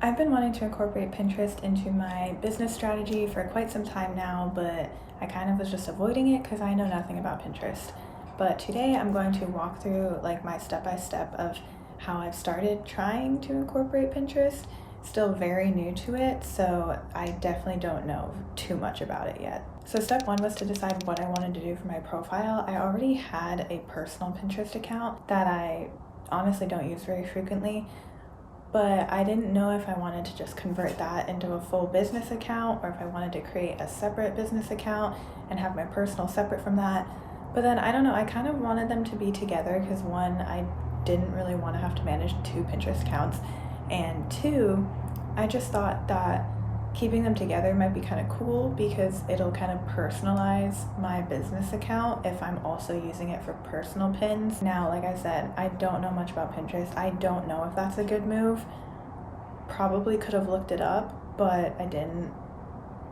I've been wanting to incorporate Pinterest into my business strategy for quite some time now, but I kind of was just avoiding it because I know nothing about Pinterest. But today I'm going to walk through like my step by step of how I've started trying to incorporate Pinterest. Still very new to it, so I definitely don't know too much about it yet. So step one was to decide what I wanted to do for my profile. I already had a personal Pinterest account that I honestly don't use very frequently, but I didn't know if I wanted to just convert that into a full business account or if I wanted to create a separate business account and have my personal separate from that. But then I don't know, I kind of wanted them to be together because one, I didn't really want to have to manage two Pinterest accounts, and two, I just thought that keeping them together might be kind of cool because it'll kind of personalize my business account if I'm also using it for personal pins. Now, like I said, I don't know much about Pinterest. I don't know if that's a good move. Probably could have looked it up, but I didn't.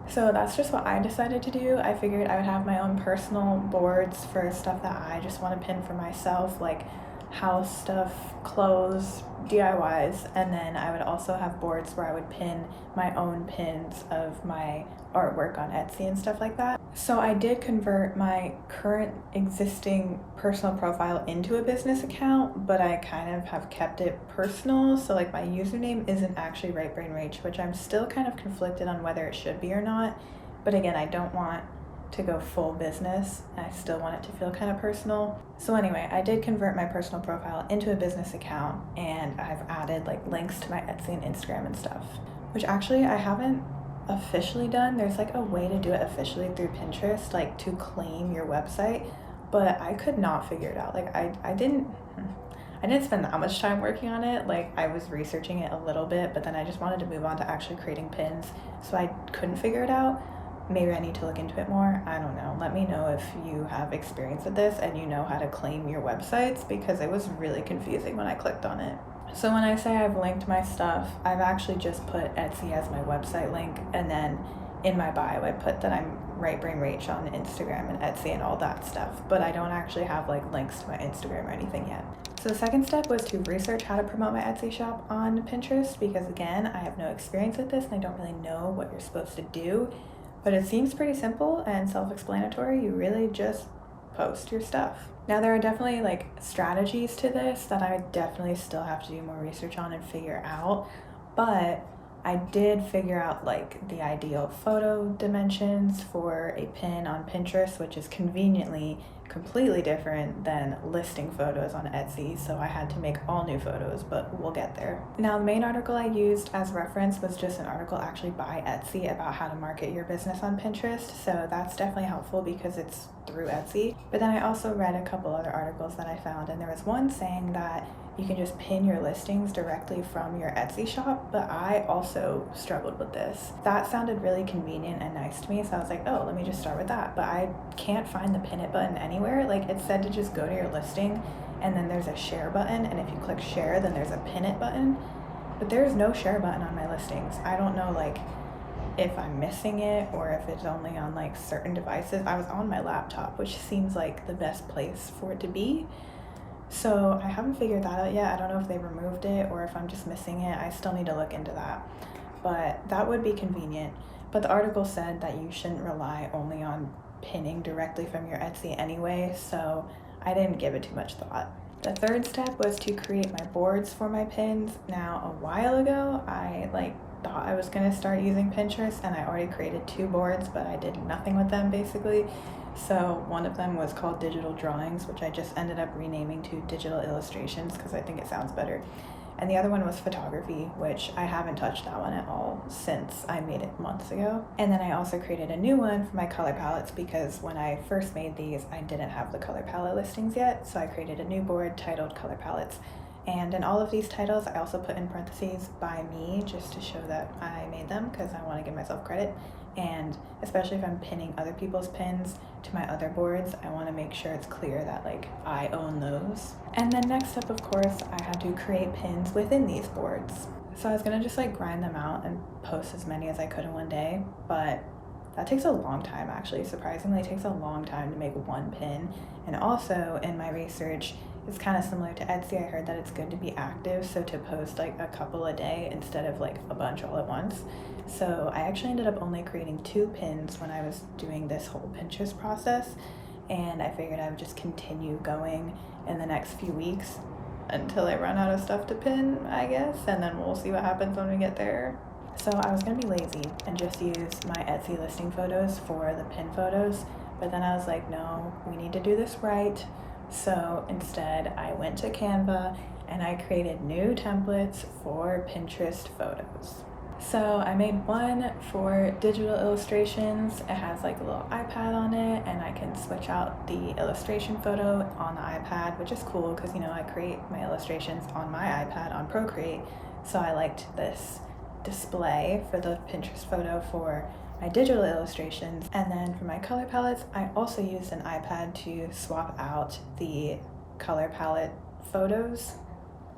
So that's just what I decided to do. I figured I would have my own personal boards for stuff that I just want to pin for myself, like house stuff, clothes, DIYs, and then I would also have boards where I would pin my own pins of my artwork on Etsy and stuff like that. So I did convert my current existing personal profile into a business account, but I kind of have kept it personal. So like my username isn't actually Right Brain Rach, which I'm still kind of conflicted on whether it should be or not. But again, I don't want to go full business. I still want it to feel kind of personal. So anyway, I did convert my personal profile into a business account, and I've added like links to my Etsy and Instagram and stuff, which actually I haven't officially done. There's like a way to do it officially through Pinterest, like to claim your website, but I could not figure it out. Like I didn't spend that much time working on it. Like I was researching it a little bit, but then I just wanted to move on to actually creating pins, so I couldn't figure it out. Maybe I need to look into it more. I don't know. Let me know if you have experience with this and you know how to claim your websites, because it was really confusing when I clicked on it. So when I say I've linked my stuff, I've actually just put Etsy as my website link, and then in my bio I put that I'm Right Brain Rach on Instagram and Etsy and all that stuff, but I don't actually have like links to my Instagram or anything yet. So the second step was to research how to promote my Etsy shop on Pinterest, because again, I have no experience with this and I don't really know what you're supposed to do. But it seems pretty simple and self-explanatory. You really just post your stuff. Now there are definitely like strategies to this that I definitely still have to do more research on and figure out, but I did figure out like the ideal photo dimensions for a pin on Pinterest, which is conveniently completely different than listing photos on Etsy, so I had to make all new photos, but we'll get there. Now, the main article I used as reference was just an article actually by Etsy about how to market your business on Pinterest, so that's definitely helpful because it's through Etsy. But then I also read a couple other articles that I found, and there was one saying that you can just pin your listings directly from your Etsy shop, but I also struggled with this. That sounded really convenient and nice to me, so I was like, oh, let me just start with that. But I can't find the pin it button anywhere. Like it said to just go to your listing, and then there's a share button, and if you click share, then there's a pin it button. But there's no share button on my listings. I don't know like if I'm missing it or if it's only on like certain devices. I was on my laptop, which seems like the best place for it to be. So I haven't figured that out yet. I don't know if they removed it or if I'm just missing it. I still need to look into that. But that would be convenient. But the article said that you shouldn't rely only on pinning directly from your Etsy anyway, so I didn't give it too much thought. The third step was to create my boards for my pins. Now, a while ago, I thought I was gonna start using Pinterest, and I already created two boards, but I did nothing with them basically. So one of them was called Digital Drawings, which I just ended up renaming to Digital Illustrations because I think it sounds better. And the other one was photography, which I haven't touched that one at all since I made it months ago. And then I also created a new one for my color palettes because when I first made these, I didn't have the color palette listings yet. So I created a new board titled Color Palettes. And in all of these titles, I also put in parentheses by me just to show that I made them because I want to give myself credit. And especially if I'm pinning other people's pins to my other boards, I want to make sure it's clear that like I own those. And then next up, of course, I had to create pins within these boards. So I was gonna just like grind them out and post as many as I could in one day, but that takes a long time actually. Surprisingly, it takes a long time to make one pin. And also in my research, It's kind of similar to Etsy. I heard that it's good to be active, so to post like a couple a day instead of like a bunch all at once. So I actually ended up only creating 2 pins when I was doing this whole Pinterest process, and I figured I would just continue going in the next few weeks until I run out of stuff to pin, I guess, and then we'll see what happens when we get there. So I was gonna be lazy and just use my Etsy listing photos for the pin photos, but then I was like, no, we need to do this right. So instead I went to Canva and I created new templates for Pinterest photos. So I made one for digital illustrations. It has like a little iPad on it, and I can switch out the illustration photo on the iPad, which is cool because, you know, I create my illustrations on my iPad on Procreate. So I liked this display for the Pinterest photo for my digital illustrations. And then for my color palettes, I also used an iPad to swap out the color palette photos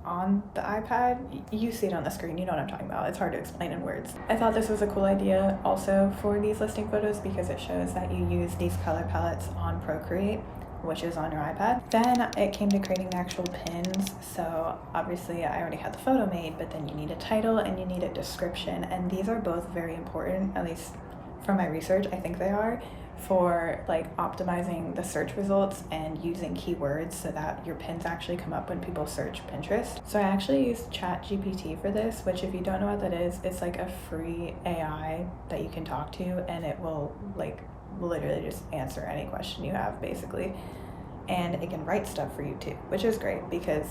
on the iPad. You see it on the screen, you know what I'm talking about. It's hard to explain in words. I thought this was a cool idea also for these listing photos because it shows that you use these color palettes on Procreate, which is on your iPad. Then it came to creating the actual pins. So obviously I already had the photo made, but then you need a title and you need a description. And these are both very important, at least from my research, I think they are, for like optimizing the search results and using keywords so that your pins actually come up when people search Pinterest. So I actually used ChatGPT for this, which if you don't know what that is, it's like a free AI that you can talk to, and it will like literally just answer any question you have basically. And it can write stuff for you too, which is great because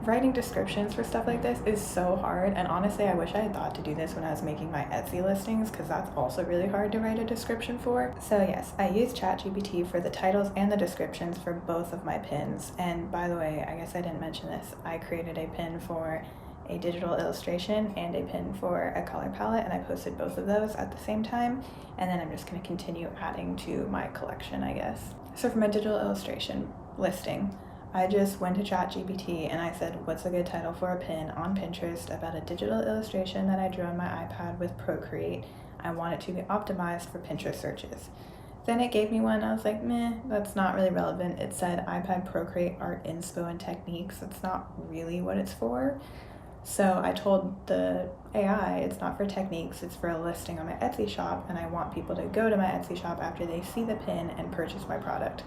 writing descriptions for stuff like this is so hard. And honestly, I wish I had thought to do this when I was making my Etsy listings, because that's also really hard to write a description for. So yes, I used ChatGPT for the titles and the descriptions for both of my pins. And by the way, I guess I didn't mention this, I created a pin for a digital illustration and a pin for a color palette, and I posted both of those at the same time. And then I'm just going to continue adding to my collection, I guess. So for my digital illustration listing, I just went to ChatGPT and I said, what's a good title for a pin on Pinterest about a digital illustration that I drew on my iPad with Procreate. I want it to be optimized for Pinterest searches. Then it gave me one. I was like, meh, that's not really relevant. It said iPad Procreate Art Inspo and Techniques. That's not really what it's for. So I told the AI it's not for techniques, it's for a listing on my Etsy shop, and I want people to go to my Etsy shop after they see the pin and purchase my product.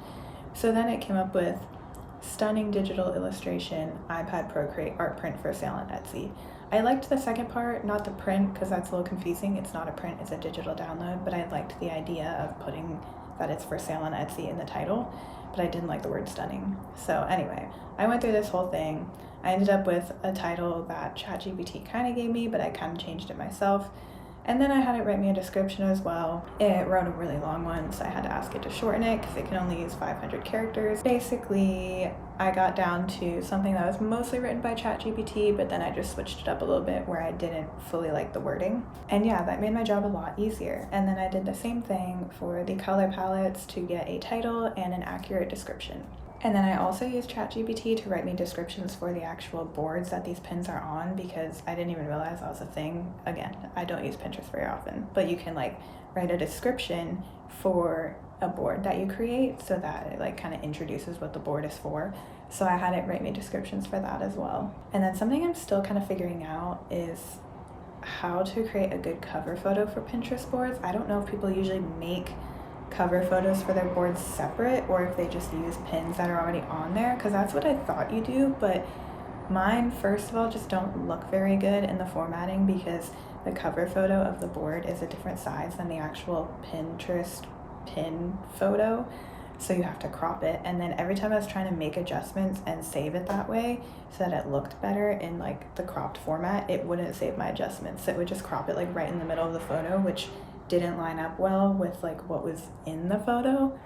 So then it came up with stunning digital illustration, iPad Procreate art print for sale on Etsy. I liked the second part, not the print, because that's a little confusing. It's not a print, it's a digital download, but I liked the idea of putting that it's for sale on Etsy in the title, but I didn't like the word stunning. So anyway, I went through this whole thing. I ended up with a title that ChatGPT kind of gave me, but I kind of changed it myself. And then I had it write me a description as well. It wrote a really long one, so I had to ask it to shorten it because it can only use 500 characters. Basically, I got down to something that was mostly written by ChatGPT, but then I just switched it up a little bit where I didn't fully like the wording. And yeah, that made my job a lot easier. And then I did the same thing for the color palettes to get a title and an accurate description. And then I also used ChatGPT to write me descriptions for the actual boards that these pins are on, because I didn't even realize that was a thing. Again, I don't use Pinterest very often, but you can like write a description for a board that you create so that it like kind of introduces what the board is for. So I had it write me descriptions for that as well. And then something I'm still kind of figuring out is how to create a good cover photo for Pinterest boards. I don't know if people usually make cover photos for their boards separate or if they just use pins that are already on there, because that's what I thought you do, but mine first of all just don't look very good in the formatting because the cover photo of the board is a different size than the actual Pinterest pin photo, so you have to crop it. And then every time I was trying to make adjustments and save it that way so that it looked better in like the cropped format, it wouldn't save my adjustments. It would just crop it like right in the middle of the photo, which didn't line up well with like what was in the photo.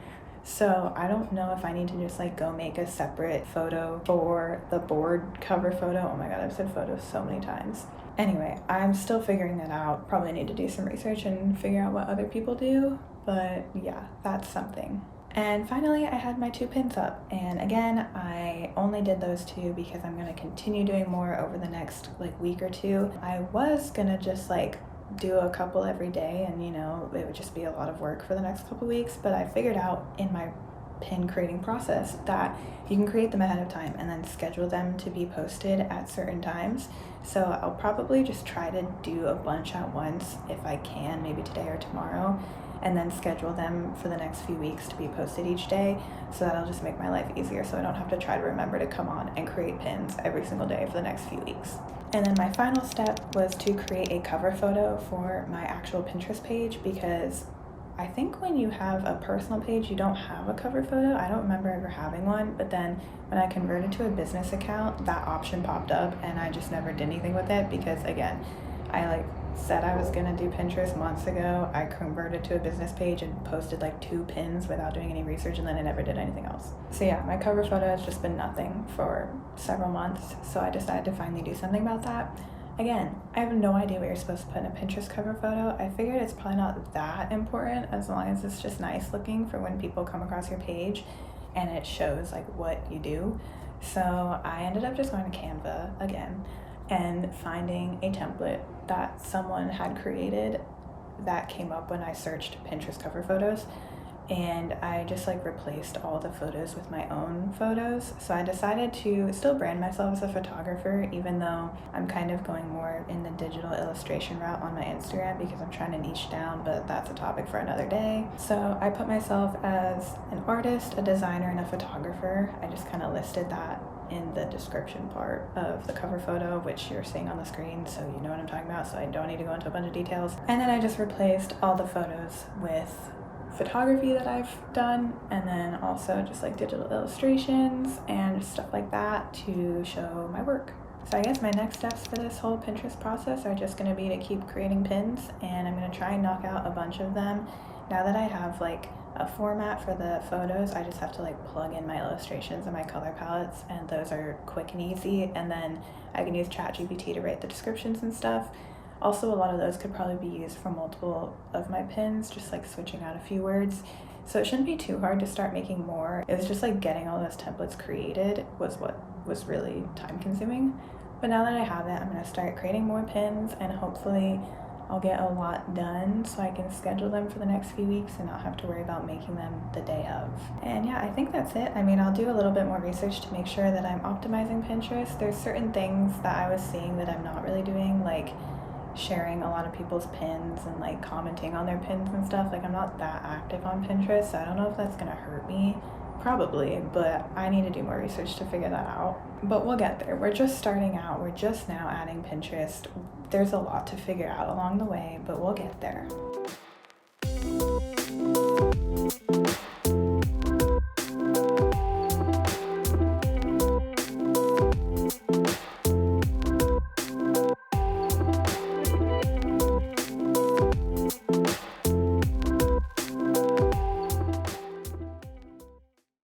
So I don't know if I need to just like go make a separate photo for the board cover photo. Oh my god, I've said photos so many times. Anyway, I'm still figuring that out. Probably need to do some research and figure out what other people do, but yeah, that's something. And finally, I had my 2 pins up, and again, I only did those 2 because I'm going to continue doing more over the next like week or 2. I was gonna just like do a couple every day, and you know, it would just be a lot of work for the next couple weeks, but I figured out in my pin creating process that you can create them ahead of time and then schedule them to be posted at certain times. So I'll probably just try to do a bunch at once if I can, maybe today or tomorrow, and then schedule them for the next few weeks to be posted each day, so that'll just make my life easier so I don't have to try to remember to come on and create pins every single day for the next few weeks. And then my final step was to create a cover photo for my actual Pinterest page, because I think when you have a personal page, you don't have a cover photo. I don't remember ever having one, but then when I converted to a business account, that option popped up and I just never did anything with it because, again, I said I was gonna do Pinterest months ago. I converted to a business page and posted 2 pins without doing any research, and then I never did anything else. So yeah, my cover photo has just been nothing for several months, so I decided to finally do something about that. Again, I have no idea what you're supposed to put in a Pinterest cover photo. I figured it's probably not that important as long as it's just nice looking for when people come across your page and it shows what you do. So I ended up just going to Canva again and finding a template that someone had created that came up when I searched Pinterest cover photos. And I just replaced all the photos with my own photos. So I decided to still brand myself as a photographer, even though I'm kind of going more in the digital illustration route on my Instagram because I'm trying to niche down, but that's a topic for another day. So I put myself as an artist, a designer, and a photographer. I just kind of listed that in the description part of the cover photo, which you're seeing on the screen, so you know what I'm talking about, so I don't need to go into a bunch of details. And then I just replaced all the photos with photography that I've done, and then also just digital illustrations and stuff like that to show my work. So I guess my next steps for this whole Pinterest process are just going to be to keep creating pins, and I'm going to try and knock out a bunch of them. Now that I have a format for the photos, I just have to plug in my illustrations and my color palettes, and those are quick and easy, and then I can use ChatGPT to write the descriptions and stuff. Also, a lot of those could probably be used for multiple of my pins, just switching out a few words. So it shouldn't be too hard to start making more. It was just getting all those templates created was what was really time consuming. But now that I have it, I'm going to start creating more pins, and hopefully I'll get a lot done so I can schedule them for the next few weeks and not have to worry about making them the day of. And yeah, I think that's it. I mean, I'll do a little bit more research to make sure that I'm optimizing Pinterest. There's certain things that I was seeing that I'm not really doing, sharing a lot of people's pins and commenting on their pins and stuff. I'm not that active on Pinterest, so I don't know if that's gonna hurt me. Probably, but I need to do more research to figure that out. But we'll get there. We're just starting out. We're just now adding Pinterest. There's a lot to figure out along the way, but we'll get there.